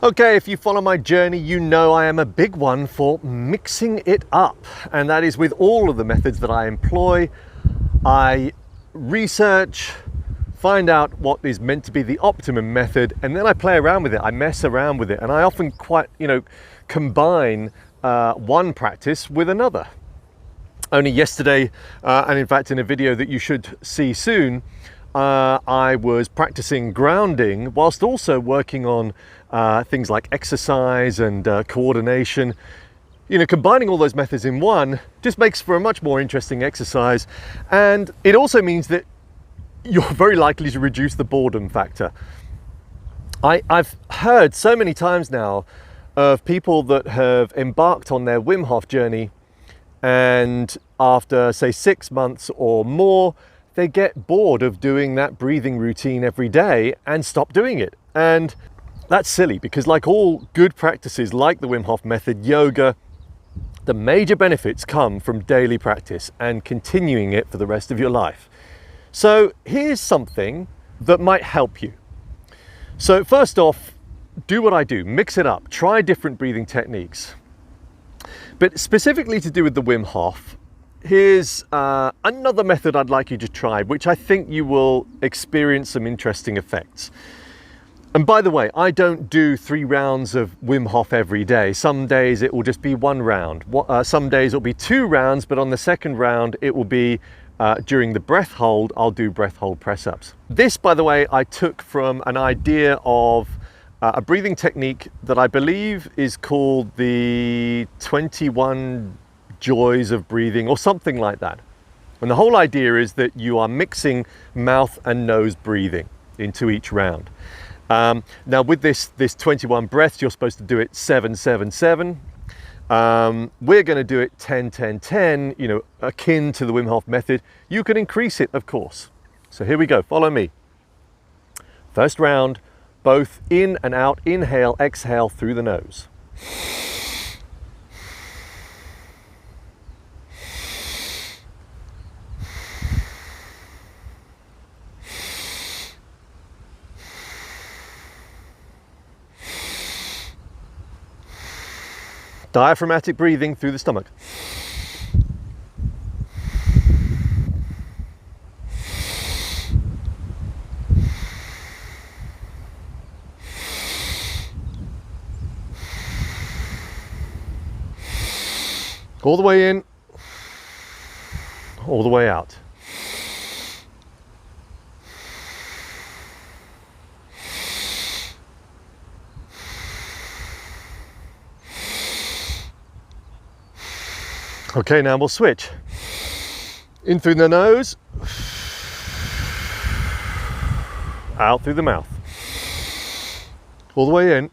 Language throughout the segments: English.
Okay, if you follow my journey, you know I am a big one for mixing it up. And that is with all of the methods that I employ. I research, find out what is meant to be the optimum method, and then I play around with it. I mess around with it. And I often combine one practice with another. Only yesterday, and in fact in a video that you should see soon, I was practicing grounding whilst also working on things like exercise and coordination. Combining all those methods in one just makes for a much more interesting exercise, and it also means that you're very likely to reduce the boredom factor. I've heard so many times now of people that have embarked on their Wim Hof journey, and after say 6 months or more, they get bored of doing that breathing routine every day and stop doing it. And that's silly, because like all good practices like the Wim Hof Method, yoga, the major benefits come from daily practice and continuing it for the rest of your life. So here's something that might help you. So first off, do what I do, mix it up, try different breathing techniques. But specifically to do with the Wim Hof, here's another method I'd like you to try, which I think you will experience some interesting effects. And by the way, I don't do 3 rounds of Wim Hof every day. Some days it will just be 1 round. Some days it'll be 2 rounds, but on the second round it will be during the breath hold, I'll do breath hold press-ups. This, by the way, I took from an idea of a breathing technique that I believe is called the 21 joys of breathing or something like that. And the whole idea is that you are mixing mouth and nose breathing into each round. Now with this 21 breaths, you're supposed to do it 7-7-7. We're going to do it 10-10-10, akin to the Wim Hof Method. You can increase it, of course. So here we go, follow me. First round, both in and out, inhale, exhale through the nose. Diaphragmatic breathing through the stomach. All the way in, all the way out. Okay, now we'll switch. In through the nose, out through the mouth. All the way in.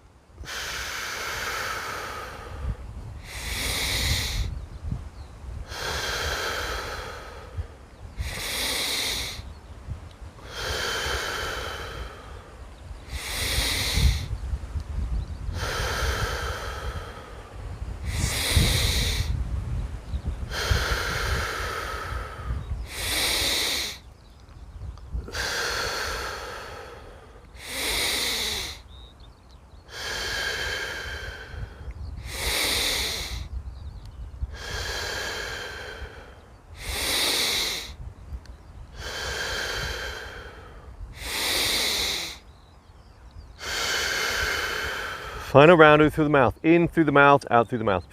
Final round through the mouth, in through the mouth, out through the mouth.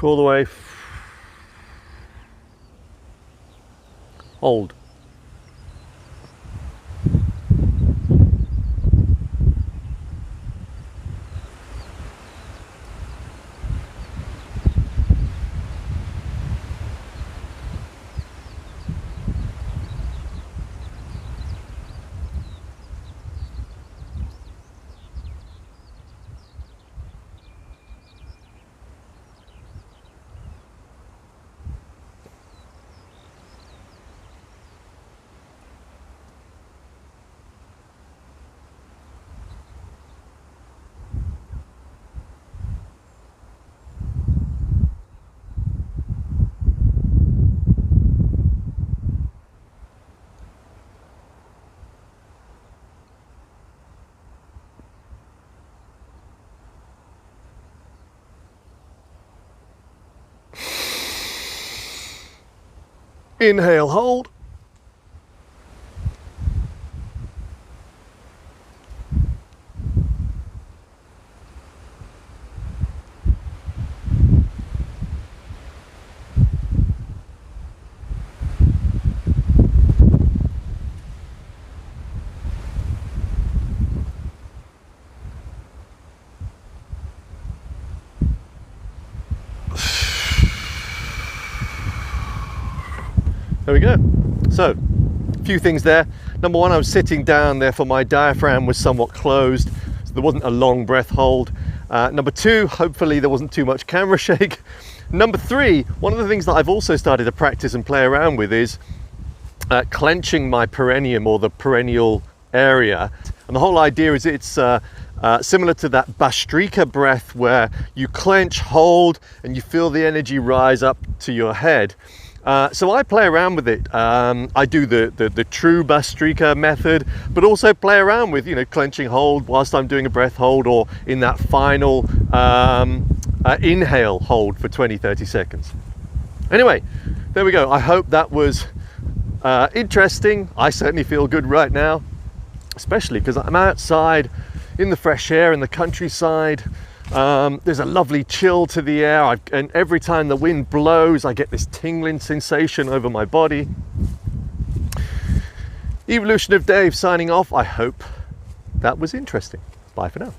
All the way. Hold. Inhale, hold. There we go. So, a few things there. Number one, I was sitting down, therefore my diaphragm was somewhat closed, so there wasn't a long breath hold. Number two, hopefully there wasn't too much camera shake. Number three, one of the things that I've also started to practice and play around with is clenching my perineum, or the perineal area. And the whole idea is it's similar to that Bhastrika breath, where you clench, hold, and you feel the energy rise up to your head. So I play around with it. I do the true Bhastrika method, but also play around with, clenching hold whilst I'm doing a breath hold, or in that final inhale hold for 20-30 seconds. Anyway, there we go. I hope that was interesting. I certainly feel good right now, especially because I'm outside in the fresh air in the countryside. There's a lovely chill to the air, and every time the wind blows I get this tingling sensation over my body. Evolution of Dave signing off. I hope that was interesting. Bye for now.